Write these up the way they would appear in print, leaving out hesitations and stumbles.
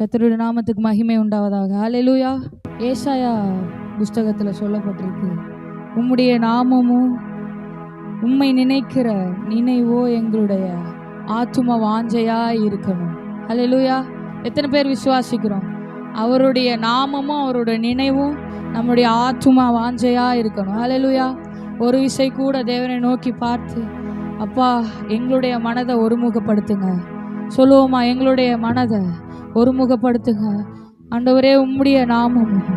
கர்த்தருடைய நாமத்துக்கு மகிமை உண்டாவதாக. ஹல்லேலூயா. ஏசாயா புஸ்தகத்தில் சொல்லப்பட்டிருக்கு, உம்முடைய நாமமும் உம்மை நினைக்கிற நினைவோ எங்களுடைய ஆத்தும வாஞ்சையா இருக்கணும். ஹல்லேலூயா. எத்தனை பேர் விசுவாசிக்கிறோம்? அவருடைய நாமமும் அவருடைய நினைவும் நம்முடைய ஆத்தும வாஞ்சையா இருக்கணும். ஹல்லேலூயா. ஒரு விசை கூட தேவனை நோக்கி பார்த்து, அப்பா எங்களுடைய மனதை ஒருமுகப்படுத்துங்க சொல்லுவோமா? எங்களுடைய மனதை ஒருமுகப்படுத்துங்க ஆண்டவரே. உம்முடைய நாமமும்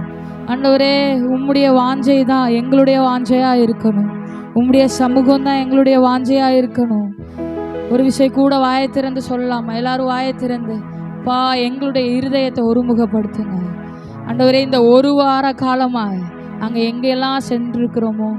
ஆண்டவரே உம்முடைய வாஞ்சை தான் எங்களுடைய வாஞ்சையா இருக்கணும். உம்முடைய சமூகம் தான் எங்களுடைய வாஞ்சையா இருக்கணும். ஒரு விஷயம் கூட வாயை திறந்து சொல்லலாமா? எல்லாரும் வாயை திறந்து, பா எங்களுடைய இருதயத்தை ஒருமுகப்படுத்துங்க ஆண்டவரே. இந்த ஒரு வார காலமாக நாங்கள் எங்கெல்லாம் சென்றிருக்கிறோமோ,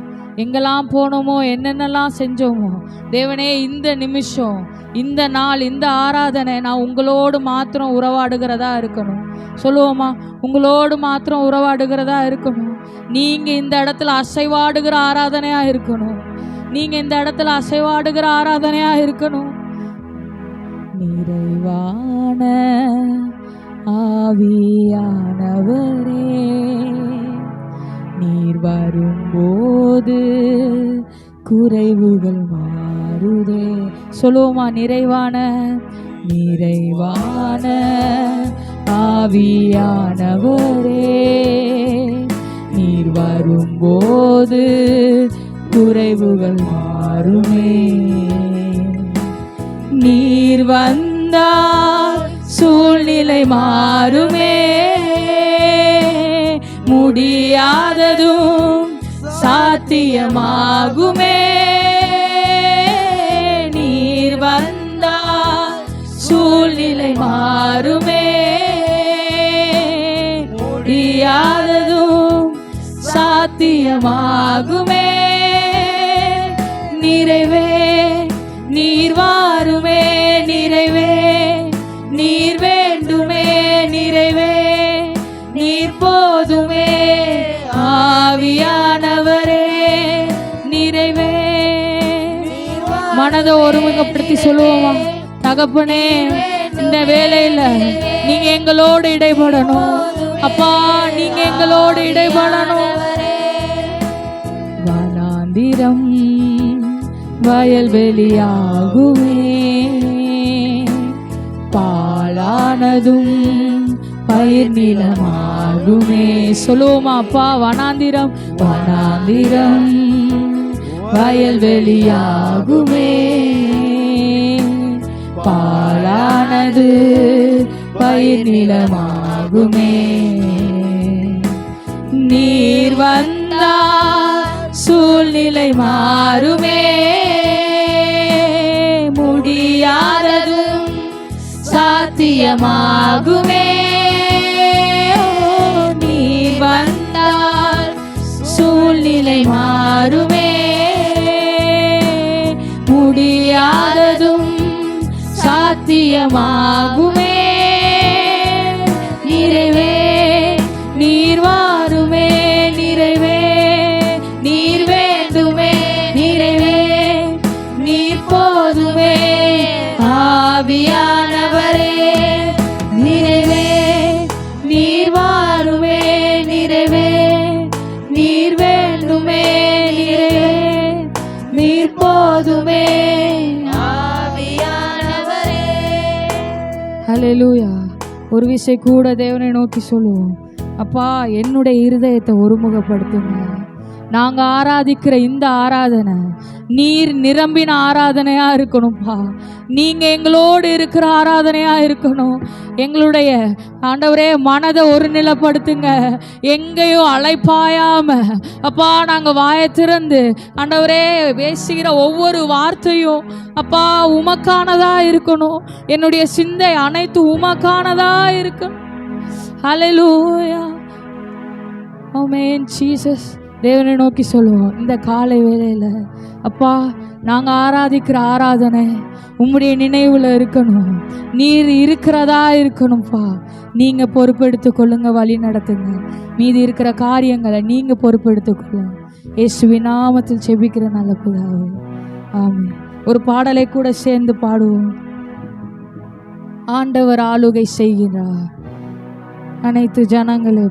எங்கெல்லாம் போனோமோ, என்னென்னலாம் செஞ்சோமோ தேவனே, இந்த நிமிஷம், இந்த நாள், இந்த ஆராதனை நான் உங்களோடு மாத்திரம் உறவாடுகிறதா இருக்கணும். சொல்லுவோமா? உங்களோடு மாத்திரம் உறவாடுகிறதா இருக்கணும். நீங்க இந்த இடத்துல அசைவாடுகிற ஆராதனையா இருக்கணும். நீங்க இந்த இடத்துல அசைவாடுகிற ஆராதனையா இருக்கணும். நிறைவான ஆவியானவரே, நீர் வரும்போது குறைவுகள் மாறுதே. சொல்லுவோமா? நிறைவான ஆவியானவரே, நீர் வரும்போது குறைவுகள் மாறுமே. நீர் வந்தால் சூழ்நிலை மாறுமே, முடியாததும் சாத்தியமாகுமே. நீர் வந்தால் சூழ்நிலை மாறுமே, முடியாததும் சாத்தியமாகுமே. நிறைவே நீர் வாருமே, நிறைவே நீர் வேண்டுமே, நிறைவே நீர் போதுமே. ஆவியானவரே நிறைவே. மனதை ஒருமுகப்படுத்தி சொல்லுவோமா? தகப்பனே, இந்த வேலையில நீங்க எங்களோடு இடைபடணும். அப்பா நீங்க எங்களோடு இடைபடணும். வனாந்திரம் வயல்வெளியாகுமே, பாலானதும் பயிர் நிலமாகுமே. சொல்லுவோமா? அப்பா வனாந்திரம் வயல்வெளியாகுமே, பாலானது பயிர் நிலமாகுமே. நீர் வந்தால் சூழ்நிலை மாறுமே, முடியாததும் சாத்தியமாகுமே. நீர் வந்தால் சூழ்நிலை மாறுமே, முடியாததும் சாத்தியமாகுமே. நிறைவே நீர் வாருமே, நிறைவே நீர் வேண்டுமே, நிறைவே நீர் போதுமே. ஆவியானவரே நிறைவே நீர் வாருமே, நிறைவே நீர் வேண்டுமே, நிறைவே நீர் போதுமே. ஆவியானவரே. ஹல்லேலூயா. ஒரு விஷயம் கூட தேவனை நோக்கி சொல்லுவோம், அப்பா என்னுடைய இருதயத்தை ஒருமுகப்படுத்துங்க. நாங்க ஆராதிக்கிற இந்த ஆராதனை நீர் நிரம்பின ஆராதனையா இருக்கணும்ப்பா. நீங்க எங்களோடு இருக்கிற ஆராதனையா இருக்கணும். எங்களுடைய ஆண்டவரே மனதை ஒரு நிலைப்படுத்துங்க. எங்கேயும் அலைப்பாயாம அப்பா நாங்க வாயை திறந்து ஆண்டவரே பேசுகிற ஒவ்வொரு வார்த்தையும் அப்பா உமக்கானதா இருக்கணும். என்னுடைய சிந்தை அனைத்து உமக்கானதா இருக்கணும். ஹல்லேலூயா. Amen Jesus. தேவனை நோக்கி சொல்லுவோம் இந்த காலை வேளையில, அப்பா நாங்கள் ஆராதிக்கிற ஆராதனை உம்முடைய நினைவில் இருக்கணும். நீர் இருக்கிறதா இருக்கணும்ப்பா. நீங்கள் பொறுப்பெடுத்து கொள்ளுங்க, வழி நடத்துங்க. மீதி இருக்கிற காரியங்களை நீங்கள் பொறுப்பெடுத்து கொள்ளுங்க. இயேசுவின் நாமத்தில் செபிக்கிற நல்ல பிதாவே, ஆமென். ஒரு பாடலை கூட சேர்ந்து பாடுவோம். ஆண்டவர் ஆளுகை செய்கிறார், அனைத்து ஜனங்களே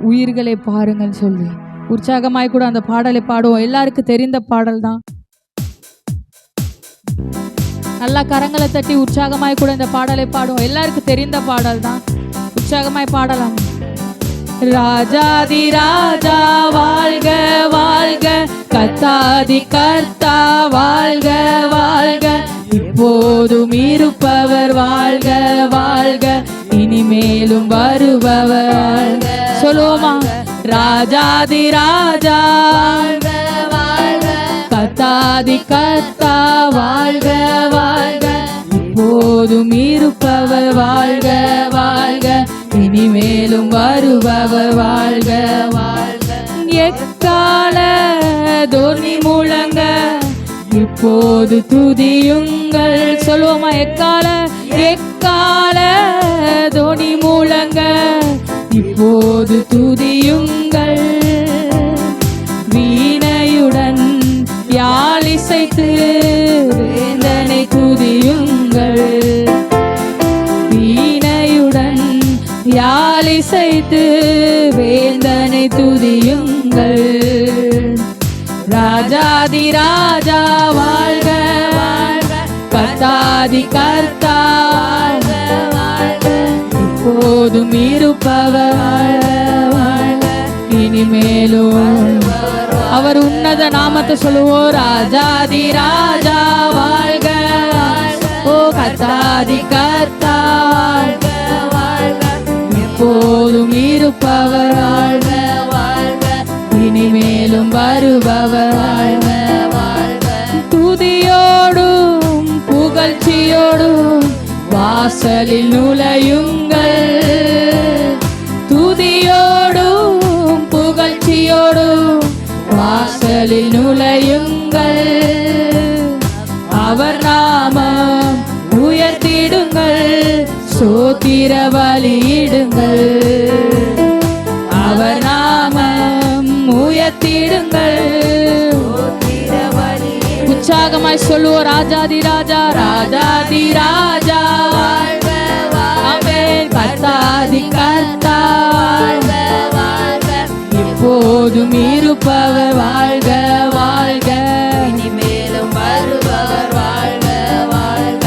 உயிர்களை பாருங்கள் சொல்லி உற்சாகமாய் கூட அந்த பாடலை பாடுவோம். எல்லாருக்கும் தெரிந்த பாடல் தான். நல்லா கரங்களை தட்டி உற்சாகமாய் கூட இந்த பாடலை பாடுவோம். எல்லாருக்கும் தெரிந்த பாடல் தான். உற்சாகமாய் பாடலாம். ராஜாதி ராஜா வாழ்க வாழ்க, கர்த்தாதி கர்த்தா வாழ்க வாழ்க, இப்போதும் இருப்பவர் வாழ்க வாழ்க, இனிமேலும் வருபவர். சொல்லுவோமா? ராஜாதி ராஜா வாழ்க வாழ்க, கர்த்தாதி கர்த்தா வாழ்க வாழ்க, இப்போதும் இருப்பவர் வாழ்க வாழ்க, இனிமேலும் வருபவர் வாழ்க வாழ்க. எக்கால தொனி முழங்க இப்போது துதியுங்கள். சொல்லுவோமா? எக்கால தொனி முழங்க இப்போது துதியுங்கள். வீணையுடன் யாழிசைத்து வேந்தனை துதியுங்கள். வீணையுடன் யாழிசைத்து வேந்தனை துதியுங்கள். ராஜாதி ராஜா வாழ்க வாழ்க, கர்த்தாதி கர்த்தா வாழ்க வாழ்க, இப்போதும் இருப்பவர் வாழ்க, இனிமேலும் அவர் உன்னத நாமத்தை சொல்லுவோம். ராஜாதி ராஜா வாழ்க, ஓ கர்த்தாதி கர்த்தா வாழ்க வாழ்க, இப்போதும் இருப்பவர் வாழ்க வாழ்க, இனிமேலும் வருபவர் வாழ்க வாழ்க. துதியோடும் புகழ்ச்சியோடும் வாசலில் நுழையுங்கள். துதியோடும் புகழ்ச்சியோடும் வாசலில் நுழையுங்கள். அவர் நாமம் உயர்த்திடுங்கள், சோத்திர பலியிடுங்கள். அவர் நாமம் உயர்த்திடுங்கள். உற்சாகமாய் சொல்லுவோம். ராஜாதி ராஜா ராஜாதி ராஜா வாழ்க வாழ்க, கர்த்தாதி கர்த்தா வாழ்க வாழ்க, இப்போதும் இருப்பவர் வாழ்க வாழ்க, இனிமேலும் வருபவர் வாழ்க வாழ்க.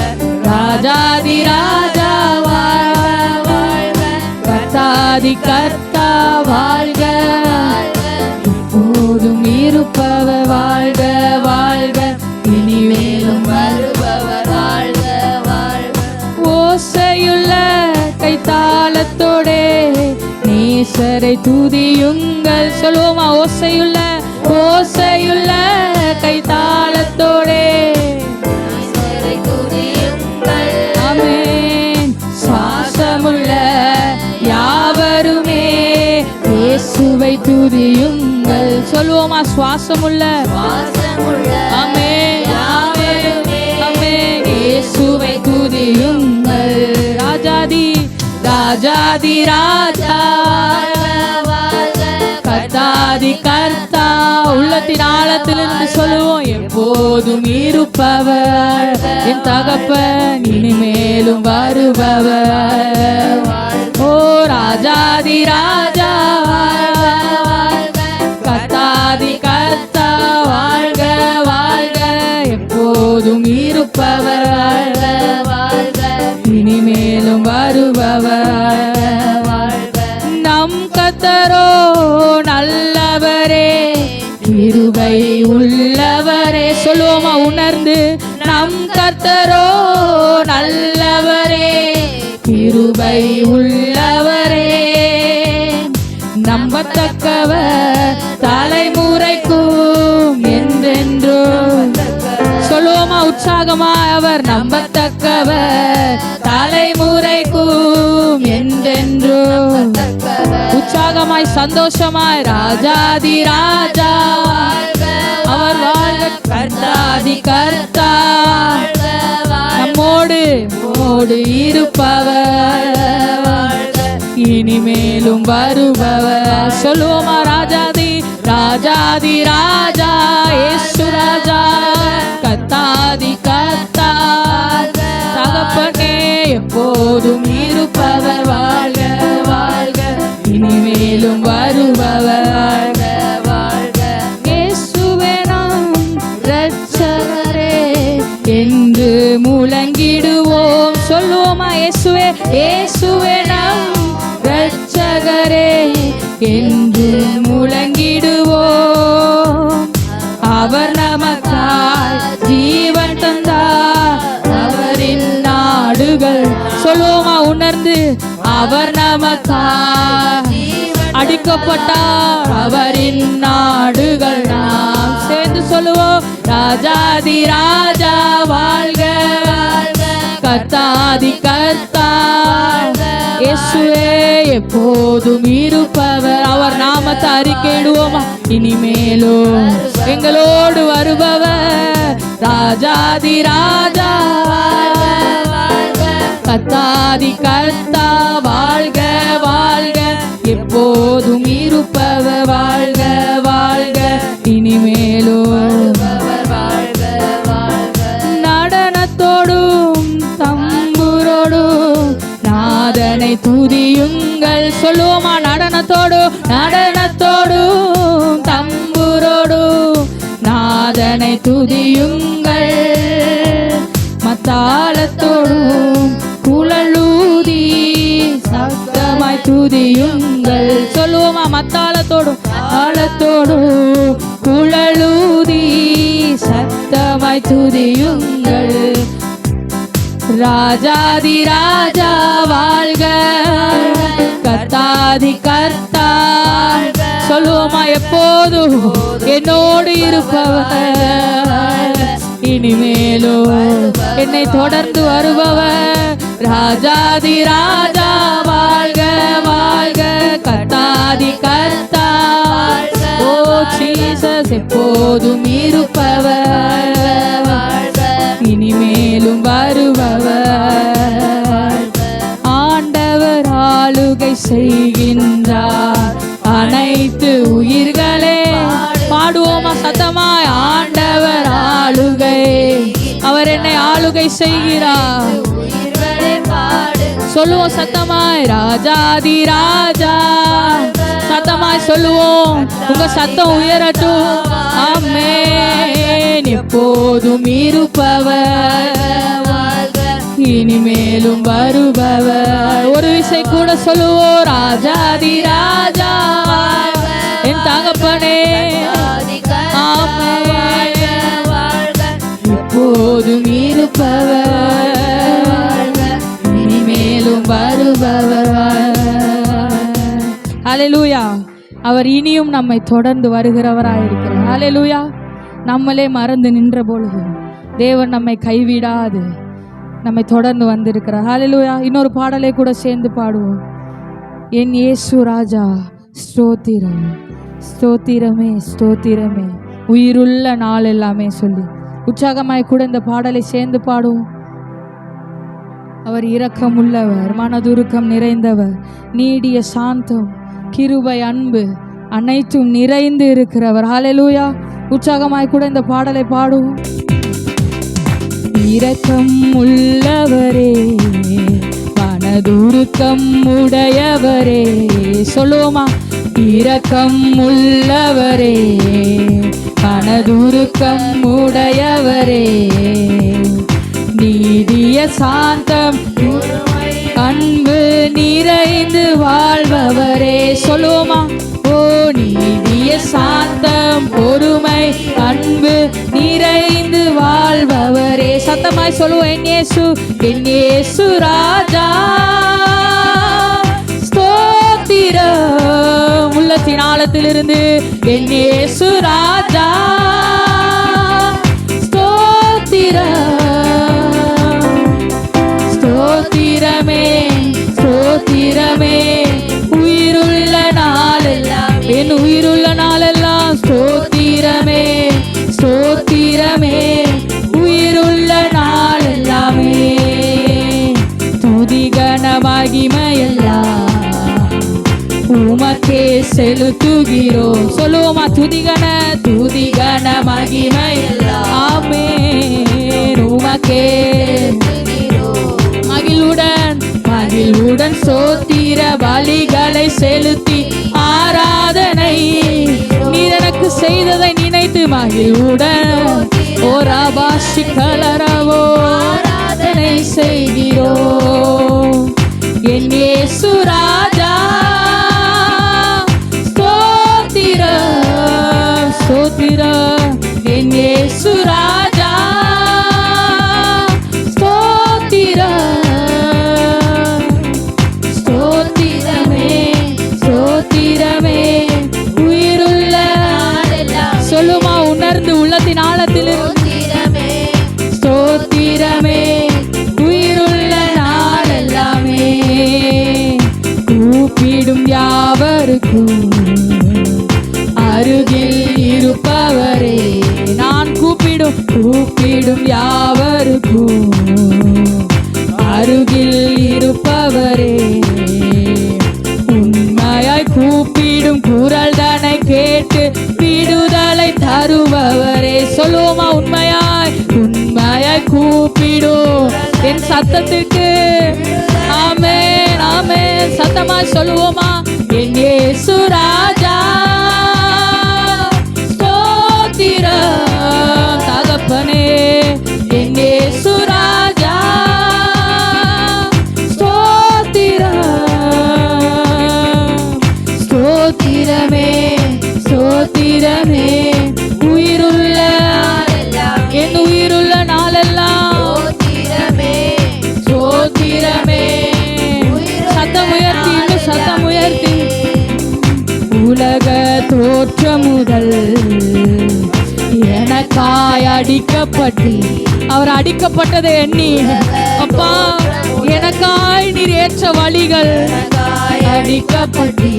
ராஜாதி ராஜா வாழ்க வாழ்க, கர்த்தாதி கர்த்தா வாழ்க, இப்போதும் இருப்பவர் வாழ்க வாழ்க, இனிமேலும் வருபவர் வாழ்க வாழ்க. ஓசையுள்ள கைத்தாளத்தோடே நேசரை துதியுங்கள். சொல்லுவோமா? ஓசையுள்ள கைத்தாளத்தோடே நேசரை துதியுங்கள். ஆமென். சுவாசமுள்ள யாவருமே இயேசுவை துதியுங்கள். சொல்லுவோமா? சுவாசமுள்ள ஆமென் யாவருமே ஆமென் இயேசுவை துதியுங்கள். ராஜாதி ராஜா கர்த்தாதி கர்த்தா உள்ளத்தின் ஆழத்திலிருந்து சொல்லுவோம். எப்போதும் இருப்பவர் என் தகப்பன், இனிமேலும் வருபவர். ஓ ராஜாதி ராஜா கர்த்தாதி கர்த்தா வாழ்க வாழ்க, எப்போதும் இருப்பவர் வாழ்க வாழ்க, இனிமேலும் வருபவர் வாழ்க. நம் கர்த்தரோ நல்லவரே, கிருபை உள்ளவரே. சொல்லுவோமா? உணர்ந்து நம் கர்த்தரோ நல்லவரே, கிருபை உள்ளவரே, நம்பத்தக்கவர் தலைமுறைக்கும் என்றென்றும். சொல்லுவோமா? உற்சாகமா? அவர் நம்பத்தக்கவர் தலைமுறைக்கும் என்றென்றும். உற்சாகமாய் சந்தோஷமாய் ராஜாதி ராஜா அவர் வாழ்க, கர்த்தாதி கர்த்தா நம்மோடு இருப்பவர் இனிமேலும் வருபவர். சொல்லுவோமா? ராஜாதி ராஜா இயேசு ராஜா, கர்த்தாதி கர்த்தா தகப்பனே, எப்போதும் இருப்பவர் வாழ்க வாழ்க, இனிமேலும் வருபவர் இயேசுவே நம் இரட்சகரே என்று முழங்கிடுவோம். சொல்லுவோமா? இயேசுவே இயேசுவே நம் இரட்சகரே என்று முழங்கிடுவோம். அவர் நமக்காய் ஜீவன் தந்தார், அவரின் நாடுகள். சொல்லுவோமா உணர்ந்து? அவர் நமக்காய் அடிக்கப்பட்டார், அவரின் நாடுகள். நாம் சேர்ந்து சொல்லுவோம். ராஜாதி ராஜா வாழ்க, கர்த்தாதி கர்த்தா இயேசுவே எப்போதும் இருப்பவர். அவர் நாமத்தை அறிக்கையிடுவோமா? இனிமேலும் எங்களோடு வருபவர் ராஜாதி ராஜா, கர்த்தாதி கர்த்தா வாழ்க வாழ்க, எப்போதும் இருப்பவர் வாழ்க வாழ்க, இனிமேலும் நடனத்தோடும் தம்புரோடும் நாதனை துதியுங்கள். சொல்லுவோமா? நடனத்தோடும் நடனத்தோடும் தம்புரோடும் நாதனை துதியுங்கள். மத்தாளத்தோடும் குழலூதி சத்தமாய் துதியுங்கள். சொல்லுவோமா? மத்தாளத்தோடும் தாளத்தோடும் குழலூதி சத்தமாய் துதியுங்கள். ராஜாதி ராஜா வாழ்க, கர்த்தாதி கர்த்தா. சொல்லுவோமா? எப்போதும் என்னோடு இருப்பவர், இனிமேலும் என்னை தொடர்ந்து வருபவர் ராஜாதி ராஜா வாழ்க வாழ்க, கர்த்தாதி கர்த்தா. ஓ ஜீசஸ் எப்போதும் இருப்பவர், இனிமேலும் வருபவர். ஆண்டவர் ஆளுகை செய்கின்றார் அனைத்து உயிர்களே. பாடுவோமா சத்தமாய்? ஆண்டவர் ஆளுகை, அவர் என்னை ஆளுகை செய்கிறார். சொல்லுவோம் சத்தமாய். ராஜாதி ராஜா சத்தமாய் சொல்லுவோம். உங்க சத்தம் உயரட்டும். ஆமென். எப்போதும் இருப்பவர், இனிமேலும் வருபவர். ஒரு விசை கூட சொல்லுவோம். ராஜாதி ராஜா என் தகப்பனே, ஆமென். எப்போதும் இருப்பவர், இனிமேலும் வருபவர். ஹல்லேலூயா. அவர் இனியும் நம்மை தொடர்ந்து வருகிறவராயிருக்கிறார். ஹல்லேலூயா. நம்மளே மறந்து நின்ற பொழுது தேவன் நம்மை கைவிடாது நம்மை தொடர்ந்து வந்திருக்கிறார். ஹல்லேலூயா. இன்னொரு பாடலை கூட சேர்ந்து பாடுவோம். என் இயேசு ராஜா ஸ்தோத்திரம், ஸ்தோத்திரமே ஸ்தோத்திரமே, உயிருள்ள நாள் எல்லாமே சொல்லி உற்சாகமாய் கூட இந்த பாடலை சேர்ந்து பாடுவோம். அவர் இரக்கம் உள்ளவர், மனதுருக்கம் நிறைந்தவர், நீடிய சாந்தம், கிருபை, அன்பு அனைத்தும் நிறைந்து இருக்கிறவர். ஹல்லேலூயா. உற்சாகமாய் கூட இந்த பாடலை பாடுவோம். இரக்கம் உள்ளவரே, மனதுருக்கம் உடையவரே. சொல்லுவோமா? இரக்கம் உள்ளவரே, மனதுருக்கம் உடையவரே, நீடிய சாந்தம் அன்பு நிறைந்து வாழ்பவரே. சொல்லுவோமா? ஓ நீடிய சாந்தம் பொறுமை அன்பு நிறைந்து வாழ்பவரே. சத்தமாய் சொல்லுவோம். என் இயேசு, என் இயேசு ராஜா ஸ்தோத்திரம். உள்ளத்தின் ஆழத்திலிருந்து என் இயேசு ராஜா ஸ்தோத்திரம், ஸ்தோத்திரமே ஸ்தோத்திரமே, உயிருள்ள நாளெல்லாம் என் உயிருள்ள நாளெல்லாம் ஸ்தோத்திரமே ஸ்தோத்திரமே, உயிருள்ள நாளெல்லாமே துதிகன மகிமையெல்லாம் உமக்கே செலுத்துகிறோம். சொல்லுவோமா? துதிகன துதிகன மகிமையெல்லாம் ஆமென் உமக்கே மகிழ்வுடன் மகிழ்வுடன் சோத்திர பலிகளை செலுத்தி ஆராதனை. நீர் எனக்கு செய்ததை நினைத்து மகிழ்வுடன் ஓ ராபாஷி கலரவோ ஆராதனை செய்கிறோம். என் இயேசு ராஜா ஸ்தோத்திரம் ஸ்தோத்திரம். என் இயேசு ராஜா ஸ்தோத்திரம் ஸ்தோத்திரமே ஸ்தோத்திரமே. உயிருள்ள சொல்லுமா உணர்ந்து உள்ளத்தின் ஆழத்தில் ஸ்தோத்திரமே உயிருள்ள நாளெல்லாமே. கூப்பிடும் யாவருக்கும் அருகில் இருப்பவரே. நான் கூப்பிடும் யாவருக்கும் அருகில் இருப்பவரே. உண்மையாய் கூப்பிடும் குரல் தனை கேட்டு விடுதலை தருபவரே. சொல்லுவோமா உண்மையாய் கூப்பிடும் என் சத்தத்துக்கு ஆமென் ஆமென் சத்தமாய் சொல்லுவோமா. என் இயேசு ராஜா ஸ்தோத்திரம் தகப்பனே. என் இயேசு ராஜா ஸ்தோத்திரம் ஸ்தோத்திரமே ஸ்தோத்திரமே. உயிருள்ள என் உயிருள்ள நாளெல்லாம் ஸ்தோத்திரமே. சத்தம் உயர்த்தி இன்னும் சத்தம் உயர்த்தி. உலக தோற்றம் முதல் எனக்காய் அடிக்கப்பட்டு அவர் அடிக்கப்பட்டதை எண்ணி அப்பா எனக்காய் நீர் ஏற்ற வழிகள் அடிக்கப்பட்டு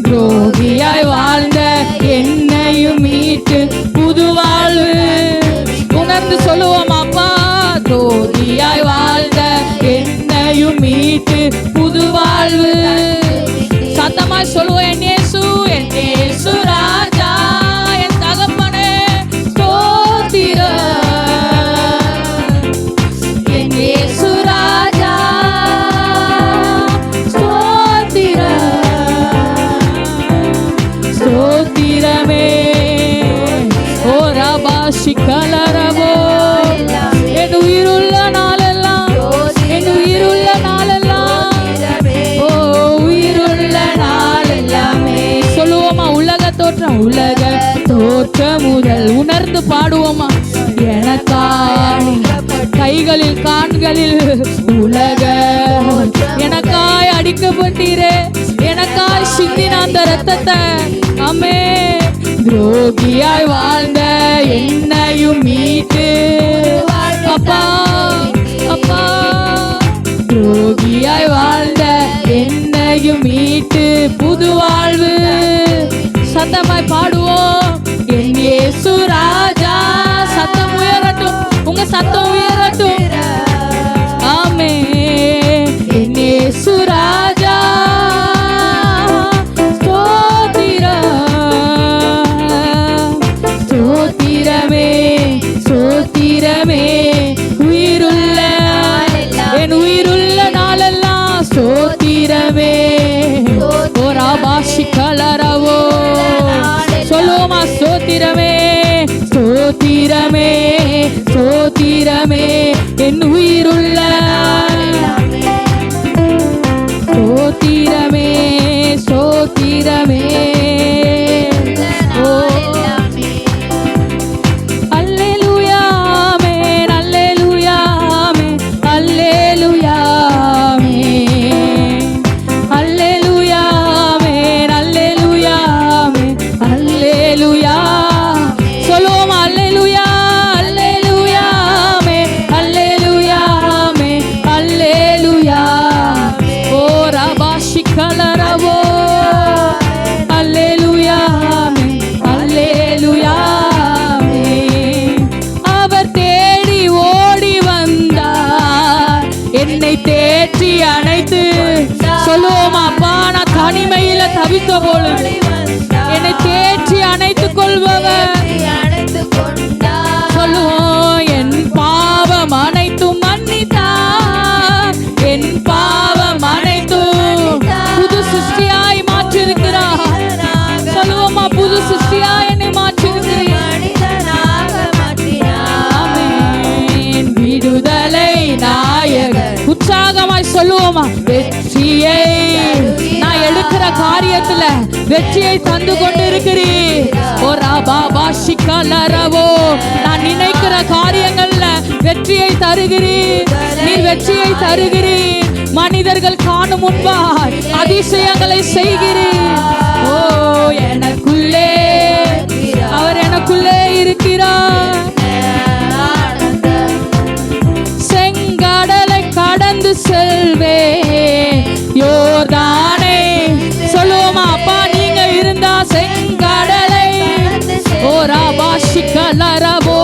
துரோகியாய் வாழ்ந்த என்னையும் மீட்டு புது வாழ்வு. உணர்ந்து சொல்லுவோம் அப்பா துரோகியாய் வாழ்ந்த என்னையும் மீட்டு புது வாழ்வு. சத்தமாய் சொல்லுவோம் என் இயேசு ராஜா என் தகப்பனே ஸ்தோத்திரம். என் இயேசு ராஜா ஸ்தோத்திரம் ஸ்தோத்திரமே. ஓ ராபாஷி கலரவோ என் உயிருள்ள நாளெல்லாம் என் உயிருள்ள நாளெல்லாம் ஓ உயிருள்ள நாளெல்லாமே. சொல்லுவோமா உலக தோற்றம் முதல் உணர்ந்து பாடுவோமா. எனக்காய் கைகளில் காண்களில் உலக எனக்காய் அடிக்கப்பட்டீரே. எனக்காய் சிந்தின அந்த ரத்தத்தை அம்மே துரோகியாய் வாழ்ந்த என்னையும் மீட்டு அப்பா அப்பா துரோகியாய் வாழ்ந்த என்னையும் மீட்டு புது வாழ்வு. சத்தமாய் பாடுவோம் என் இயேசு ராஜா. சத்தம் உயரட்டும் உங்க சத்தம் உயரட்டும் ஆமென். என் இயேசு ராஜா ஸ்தோத்திரம் ஸ்தோத்திரமே ஸ்தோத்திரமே. உயிருள்ள என் உயிருள்ள நாளெல்லாம் ஸ்தோத்திரமே. ஓ ராபாஷி கலரவோ சொல்லுவோமா ஸ்தோத்திரமே ஸ்தோத்திரமே ஸ்தோத்திரமே. என் உயிருள்ள ஸ்தோத்திரமே ஸ்தோத்திரமே. ஓ அல்லேலூயா ஆமென் அல்லேலூயா ஆமென் அல்லேலூயா ஆமென் அல்லேலூயா ஆமென் அல்லேலூயா ஆமென் அல்லேலூயா. சொல்லுவோம் அல்லேலூயா அல்லேலூயா ஆமென் அல்லேலூயா ஆமென் அல்லேலூயா. ஓ ராபாஷி கலரவோ அல்லேலூயா ஆமென் அல்லேலூயா ஆமென். அவர் தேடி ஓடி வந்தார் என்னை தேற்றி அணைத்து. சொல்லுவோம் அப்பா நான் தனிமையில தவித்த பொழுது என்னை தேற்றி அணைத்துக் கொள்பவர் காரியத்துல வெற்றியை தந்து கொண்டு இருக்கிறீர். நான் நினைக்கிற காரியங்கள்ல வெற்றியை தருகிறீர். நீர் வெற்றியை தருகிறீர். மனிதர்கள் காணும் முன்பாய் அதிசயங்களை செய்கிறீர். ஓ, எனக்குள்ளே அவர் எனக்குள்ளே இருக்கிறார். செங்கடலை கடந்து செல்வே யோர்தானே. சொல்லுவோமா அப்பா, நீங்க இருந்தா செங்கடலை ஓராபாஷிக்கலரபோ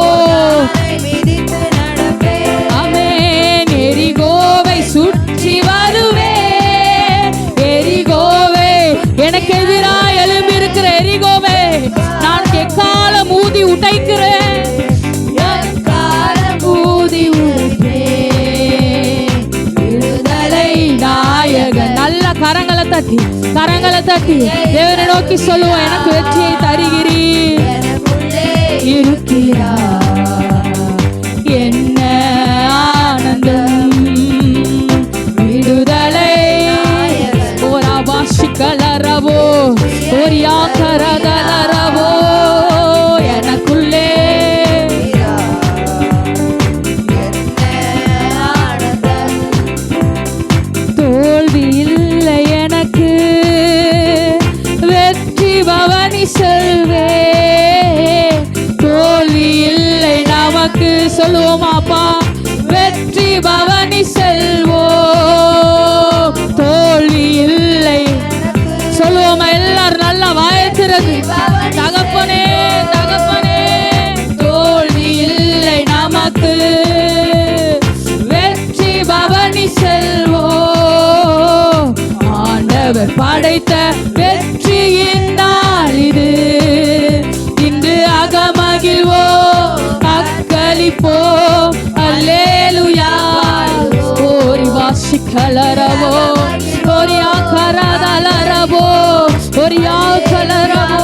ஆமென். எரிகோவை சுற்றி வருவே. எரிகோவே, எனக்கு எதிராக எழும்பி இருக்கிற எரிகோவே நான் எக்காலம் ஊதி உடைக்கிறேன். ஊதி உடைப்பேன். விடுதலை நாயகன். நல்ல கரங்களை தட்டி தேவனை நோக்கி சொல்லுவோம், எனக்கு வெற்றியை தருகிறீர். என்ன ஆனந்தம். விடுதலை ஓராபாஷிக்கலரவோ ஓரியாக்கரதலரவோ எனக்குள்ளே. தோல்வி இல்லை எனக்கு, வெற்றி பவனி செல்வே. தோல்வி இல்லை நமக்கு. சொல்லுவோமாப்பா, வெற்றி பவனி செல்வோ. தோல்வி இல்லை. சொல்லுவோமா எல்லாரும் நல்லா வாயத்திறது. தகப்பனே தகப்பனே, தோல்வி இல்லை நமக்கு, வெற்றி பவனி செல்வோ. ஆண்டவர் படைத்த வெற்றியின் நாள் இது. இன்று அகமகிழ்வோ அக்களிப்போ. அல்லேலூயா. ஓரி வாசிக்கலரவோ ஓரியா கரதலரவோ ஓரியா கலரவோ.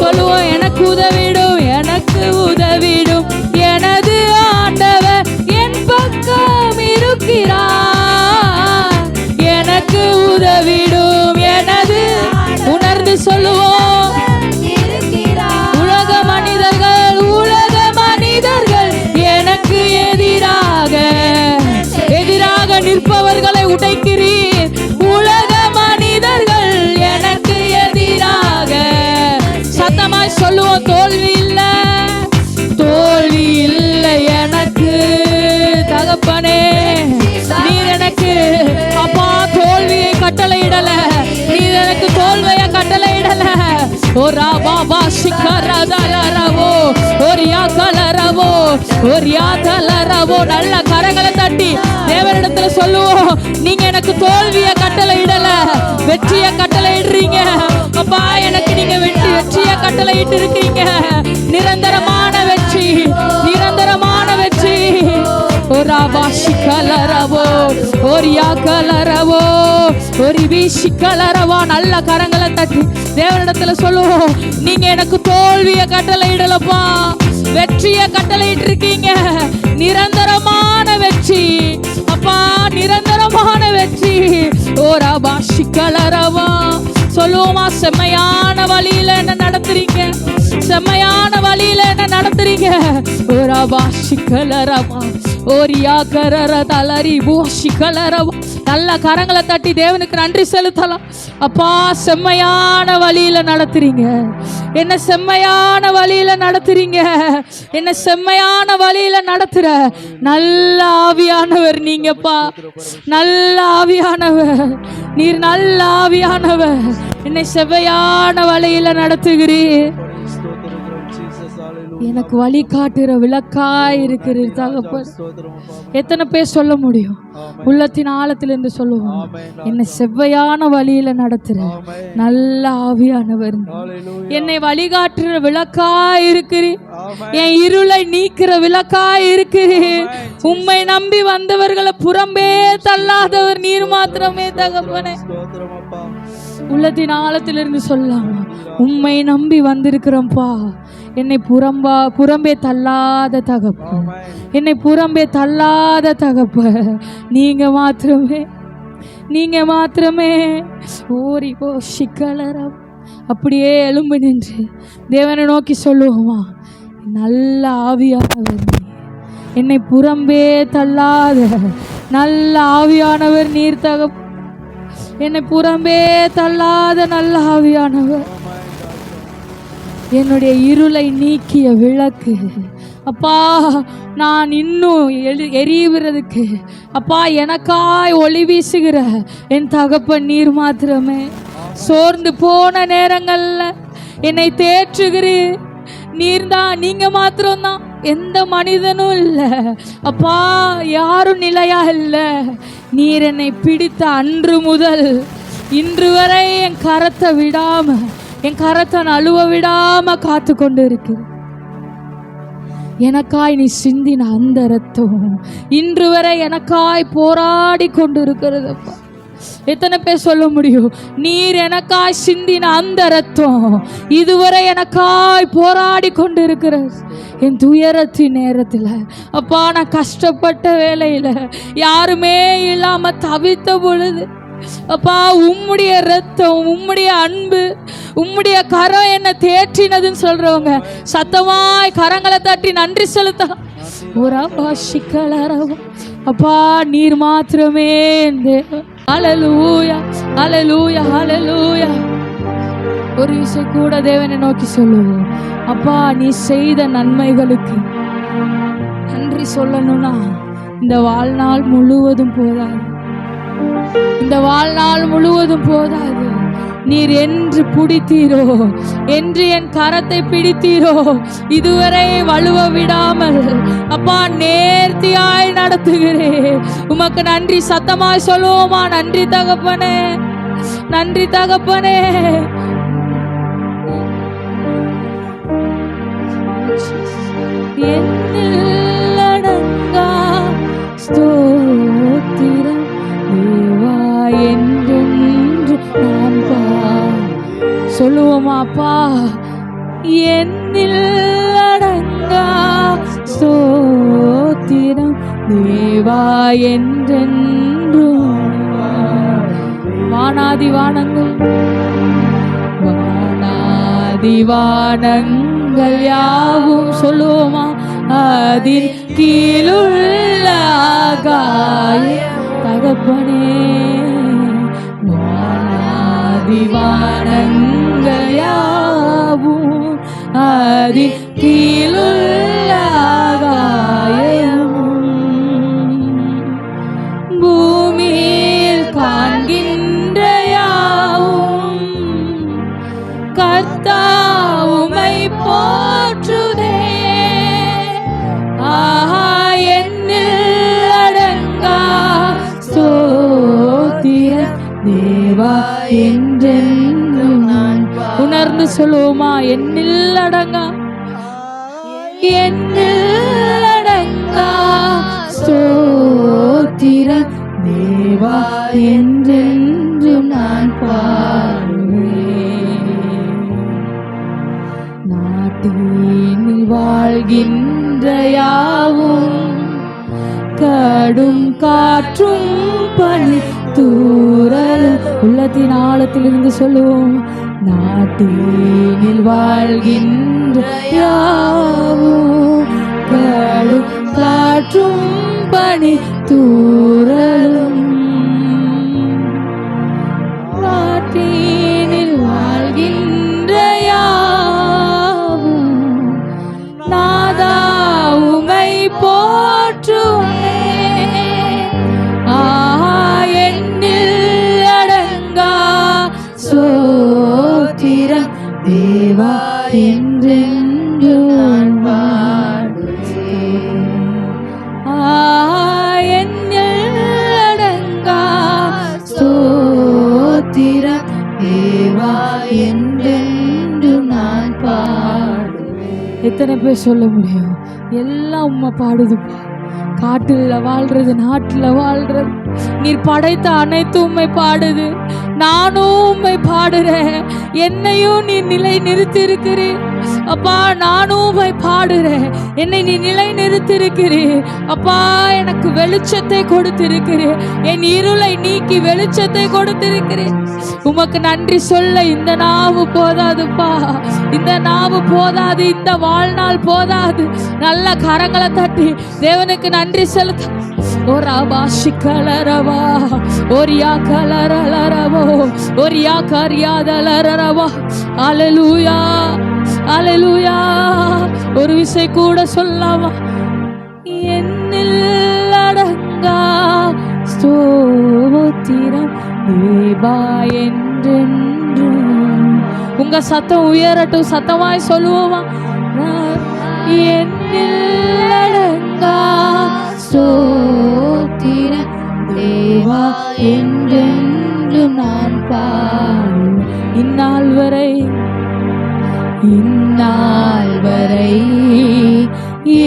சொல்லுவோம், எனக்கு உதவிடும், எனக்கு உதவிடும். எனது ஆண்டவர் என் பக்கம் இருக்கிறார். எனக்கு உதவிடும். எனது உணர்ந்து சொல்லுவோம், உலக மனிதர்கள் எனக்கு எதிராக நிற்பவர்களை உடைக்கிறீர். உலக மனிதர்கள் எனக்கு எதிராக. சத்தமாய் சொல்லுவோம், தோல்வி இல்லை, தோல்வி இல்லை எனக்கு. தகப்பனே, நீர் எனக்கு அப்பா தோல்வியை கட்டளையிடல. நீர் எனக்கு தோல்வியை கட்டளையிடல. ஓரா பாபா சிக்கரதலரவோ ஓரியா கலரவோ ஓரியா தலரவோ. நல்ல கரங்களை தட்டி தேவனிடத்துல சொல்லுவோம், நீங்க எனக்கு தோல்வியை கட்டளையிடல, வெற்றியை கட்டளையிடுறீங்க. அப்பா, எனக்கு நீங்க வெற்றியை கட்டளையிட்டு இருக்கீங்க. நிரந்தரமான வெற்றி, நிரந்தரமான வெற்றி. ஓராபாஷி கலரவோ ஓரியா கலரவோ ஒரு வீசி கலரவோ. நல்ல கரங்களை தட்டி தேவனிடத்துல சொல்லுவோம், நீங்க எனக்கு தோல்வியை கட்டளையிடலப்பா, வெற்றியை கட்டளையிட்டு இருக்கீங்க. நிரந்தரமான வெற்றி அப்பா, நிரந்தரமான வெற்றி. ஓராபாஷி கலரவோ. சொல்லுவோமா, செம்மையான வழியில என்ன நடத்துறீங்க, செம்மையான வழியில என்ன நடத்துறீங்க. ஓராபாஷி கலரவோ ஓரியா கரர தலரி போஷி கலரவோ. நல்ல கரங்களை தட்டி தேவனுக்கு நன்றி செலுத்தலாம். அப்பா, செம்மையான வழியில நடத்துறீங்க என்ன, செம்மையான வழியில நடத்துறீங்க என்ன, செம்மையான வழியில நடத்துற நல்ல ஆவியானவர் நீங்கப்பா. நல்ல ஆவியானவர் நீர், நல்ல ஆவியானவர் என்னை செவ்வையான வழியில நடத்துகிறீர். எனக்கு வழி காட்டுற விளக்காய் இருக்கிறீர் தகப்பன். எத்தனை பேர் சொல்ல முடியும்? உள்ளத்தின் ஆழத்திலிருந்து சொல்லுவோம், என்னை செவ்வையான வழியில நடத்துற நல்ல ஆவியானவர், என்னை வழிகாட்டுற விளக்காய் இருக்கிறீர், என் இருளை நீக்கிற விளக்காய் இருக்கிறீர். உம்மை நம்பி வந்தவர்களை புறம்பே தள்ளாதவர் நீர் மாத்திரமே தகப்பனே. உள்ளத்தின் ஆழத்திலிருந்து சொல்லலாம், உம்மை நம்பி வந்திருக்கிறோம்ப்பா, என்னை புறம்பே தள்ளாத தகப்ப, என்னை புறம்பே தள்ளாத தகப்ப நீங்க மாத்திரமே. நீங்க மாத்திரமே. ஓரி ஓ சிக்கலரம். அப்படியே எழும்பு நின்று தேவனை நோக்கி சொல்லுவோமா, நல்ல ஆவியானவர் நீர், என்னை புறம்பே தள்ளாத நல்ல ஆவியானவர் நீர் தகப்ப, என்னை புறம்பே தள்ளாத நல்ல ஆவியானவர், என்னுடைய இருளை நீக்கிய விளக்கு அப்பா, நான் இன்னும் எரியுறதுக்கு அப்பா எனக்காய் ஒளி வீசுகிற என் தகப்பன் நீர் மாத்திரமே. சோர்ந்து போன நேரங்கள்ல என்னை தேற்றுகிறீர் நீர்தான், நீங்க மாத்திரம்தான், எந்த மனிதனும் இல்லை அப்பா, யாரும் நிலையா இல்லை. நீர் என்னை பிடித்த அன்று முதல் இன்று வரை என் கரத்தை விடாம, என் கரத்தை நழுவ விடாம காத்து கொண்டு இருக்கிற எனக்காய் நீ சிந்தின அந்த ரத்தம் இன்று வரை எனக்காய் போராடி கொண்டு இருக்கிறதப்பா. எத்தனை பேர் சொல்ல முடியும், நீர் எனக்காய் சிந்தின அந்த ரத்தம் இதுவரை எனக்காய் போராடி கொண்டு இருக்கிற என் துயரத்தின் நேரத்தில் அப்பா, நான் கஷ்டப்பட்ட வேளையில் யாருமே இல்லாம தவித்த பொழுது அப்பா, உம்முடைய ரத்தம், உம்முடைய அன்பு, உம்முடைய கரம் என்ன தேற்றினதுன்னு சொல்றவங்க சத்தமாய் கரங்களை தட்டி நன்றி செலுத்த. அப்பா, நீர் மாத்திரமே. ஹல்லேலூயா, ஹல்லேலூயா, ஹல்லேலூயா. ஒரு விஷயம் கூட தேவனை நோக்கி சொல்லுவோம். அப்பா, நீ செய்த நன்மைகளுக்கு நன்றி சொல்லணும்னா இந்த வாழ்நாள் முழுவதும் போதாது, இந்த வாழ்நாள் முழுவதும் போதாது. நீர் என்று பிடித்தீரோ, என்று என் கரத்தை பிடித்தீரோ, இதுவரை வலுவ விடாமல் அப்பா நேர்த்தியாய் நடத்துகிறேன். உமக்கு நன்றி. சத்தமாய் சொல்லுவோமா, நன்றி தகப்பனே, நன்றி தகப்பனே. என்னில் அடங்கா ஸ்தோத்திரம் தேவா என்றென்று நான் சொல்லுவோமாப்பா. என்னில் அடங்கா ஸ்தோத்திரம் தேவா என்றென்று. வானாதி வானங்கள், வானாதி வானங்கள் யாவும் சொல்லுவோமா, அதில் கீழுள்ள ஆகாய தகப்பனே. வானாதி வானங்கள் யாவும் அதில் கீழுள்ள ஆகாயமும் பூமியில் காண்கின்ற யாவும் கர்த்தா உம்மை போற்றுதே. ஆஹா, என்னில் அடங்கா ஸ்தோத்திரம் தேவா என்றென்றும் நான் உணர்ந்து சொல்லுவோமா, என்னில் அடங்கா, என்னில் அடங்கா ஸ்தோத்திரம் தேவா என்றென்றும் நான் பாடுவேன். நாட்டினில் வாழ்கின்ற யாவும் கடும் காற்றும் பனி தூறல். உள்ளத்தின் ஆழத்திலிருந்து சொல்லுவோம், நாட்டினில் வாழ்கின்ற யாவும் கடும் காற்றும் பனி தூறலும். நாட்டினில் வாழ்கின்ற யாவும் நாதா உம்மை போற்றுவேன். தேவா என்றென்று நான் பாடுவேன். என்னில் அடங்கா ஸ்தோத்திரம் தேவா என்றென்று நான் பாடுவேன். எத்தனை பேர் சொல்ல முடியும், எல்லாம் உம்மை பாடுதுப்பா. காட்டுல வாழ்றது, நாட்டுல வாழ்றது, நீர் படைத்த அனைத்து உம்மை பாடுது. நானும் உம்மை பாடுறேன், என்னையும் நீர் நிலை நிறுத்தி இருக்கிறீர் அப்பா நானும் உம்மை பாடுறேன். என்னை நீ நிலை நிறுத்திருக்கிறீர் அப்பா. எனக்கு வெளிச்சத்தை கொடுத்திருக்கிறீர். என் இருளை நீக்கி வெளிச்சத்தை கொடுத்திருக்கிறீர். உமக்கு நன்றி சொல்ல இந்த நாவு போதாதுப்பா. இந்த நாவு போதாது, இந்த வாழ்நாள் போதாது. நல்ல கரங்களை தட்டி தேவனுக்கு நன்றி செலுத்த. ஓராபா சிக்கலரவா ஓரியா கலரலரவோ ஓரியா கரியாதலரவா. அல்லேலூயா அல்லேலூயா. ஒரு விசை கூட சொல்லாமா? என்னில் அடங்கா ஸ்தோத்திரம் தேவா என்றென்றும். உங்க சத்தம் உயரட்டும், சத்தமாய் சொல்லுவோமா? என்னில் அடங்கா ஸ்தோத்திரம் தேவா என்றென்றும் நான் பாடுவேன். இந்நாள் வரை இந்நாள் வரை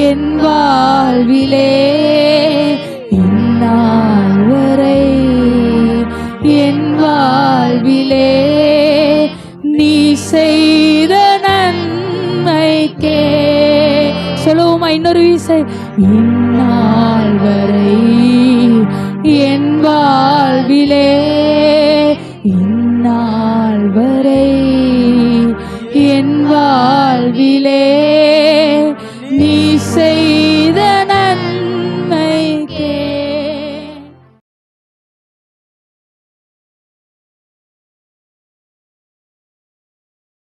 என் வாழ்விலே, இந்நாள் வரை என் வாழ்விலே நீ செய்த நன்மைக்கே. சொல்லுவோமா இன்னொரு விசை? இந்நாள் வரை என் வாழ்விலே, இந்நாள் வரை என் வாழ்விலே